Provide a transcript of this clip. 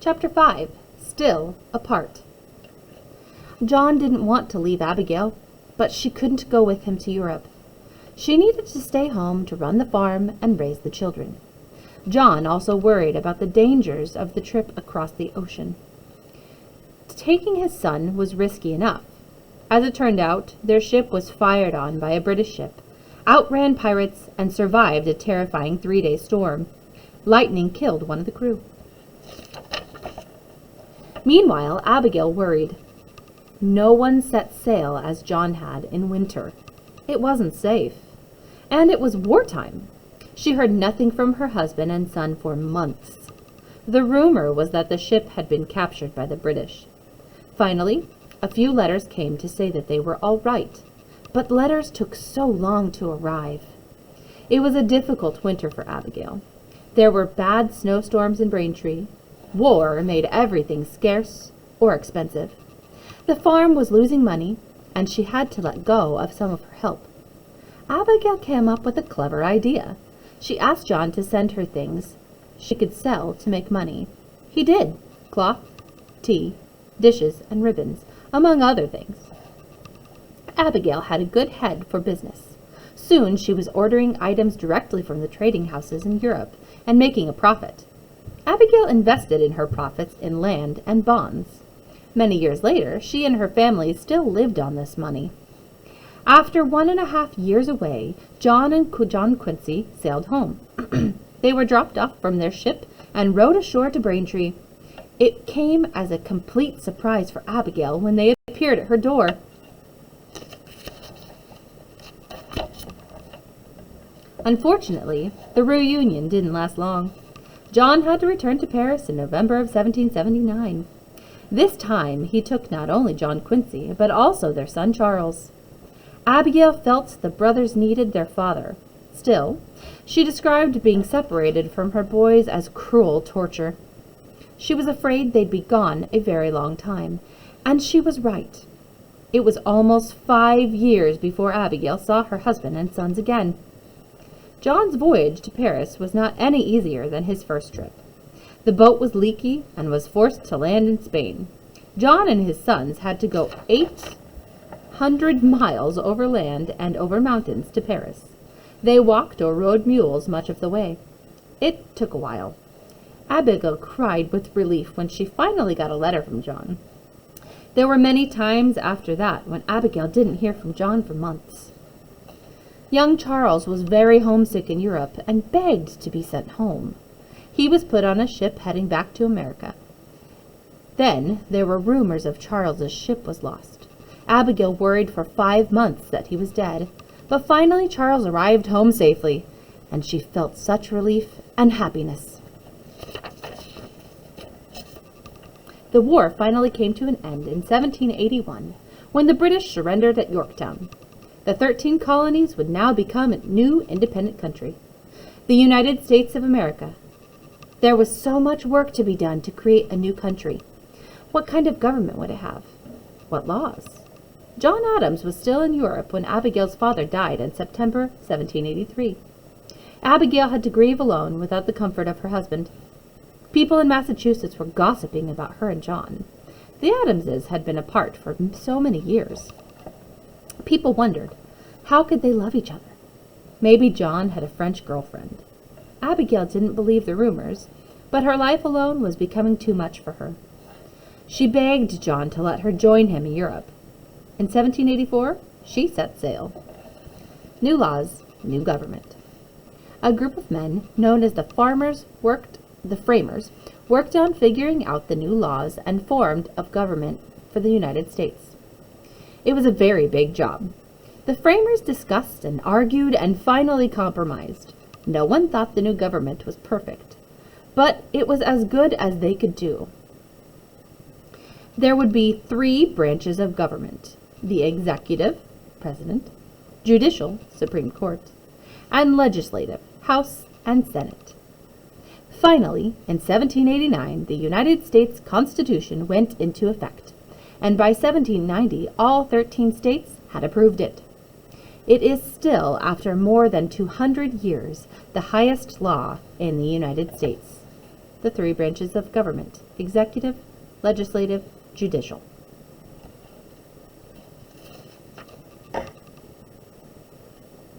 Chapter 5. Still Apart. John didn't want to leave Abigail, but she couldn't go with him to Europe. She needed to stay home to run the farm and raise the children. John also worried about the dangers of the trip across the ocean. Taking his son was risky enough. As it turned out, their ship was fired on by a British ship, outran pirates, and survived a terrifying 3-day storm. Lightning killed one of the crew. Meanwhile, Abigail worried. No one set sail as John had in winter. It wasn't safe. And it was wartime. She heard nothing from her husband and son for months. The rumor was that the ship had been captured by the British. Finally, a few letters came to say that they were all right, but letters took so long to arrive. It was a difficult winter for Abigail. There were bad snowstorms in Braintree. War made everything scarce or expensive. The farm was losing money, and she had to let go of some of her help. Abigail came up with a clever idea. She asked John to send her things she could sell to make money. He did: cloth, tea, dishes, and ribbons, among other things. Abigail had a good head for business. Soon she was ordering items directly from the trading houses in Europe and making a profit. Abigail invested in her profits in land and bonds. Many years later, she and her family still lived on this money. After 1.5 years away, John and John Quincy sailed home. They were dropped off from their ship and rowed ashore to Braintree. It came as a complete surprise for Abigail when they appeared at her door. Unfortunately, the reunion didn't last long. John had to return to Paris in November of 1779. This time he took not only John Quincy, but also their son Charles. Abigail felt the brothers needed their father. Still, she described being separated from her boys as cruel torture. She was afraid they'd be gone a very long time, and she was right. It was almost 5 years before Abigail saw her husband and sons again. John's voyage to Paris was not any easier than his first trip. The boat was leaky and was forced to land in Spain. John and his sons had to go 800 miles over land and over mountains to Paris. They walked or rode mules much of the way. It took a while. Abigail cried with relief when she finally got a letter from John. There were many times after that when Abigail didn't hear from John for months. Young Charles was very homesick in Europe and begged to be sent home. He was put on a ship heading back to America. Then there were rumors of Charles's ship was lost. Abigail worried for 5 months that he was dead, but finally Charles arrived home safely, and she felt such relief and happiness. The war finally came to an end in 1781, when the British surrendered at Yorktown. The 13 colonies would now become a new independent country, the United States of America. There was so much work to be done to create a new country. What kind of government would it have? What laws? John Adams was still in Europe when Abigail's father died in September 1783. Abigail had to grieve alone without the comfort of her husband. People in Massachusetts were gossiping about her and John. The Adamses had been apart for so many years. People wondered, how could they love each other? Maybe John had a French girlfriend. Abigail didn't believe the rumors, but her life alone was becoming too much for her. She begged John to let her join him in Europe. In 1784, she set sail. New laws, new government. A group of men known as the Framers worked on figuring out the new laws and formed a government for the United States. It was a very big job. The framers discussed and argued and finally compromised. No one thought the new government was perfect, but it was as good as they could do. There would be 3 branches of government: the executive, President, judicial, Supreme Court, and legislative, House and Senate. Finally, in 1789, the United States Constitution went into effect, and by 1790, all 13 states had approved it. It is still, after more than 200 years, the highest law in the United States. the three branches of government: executive, legislative, judicial.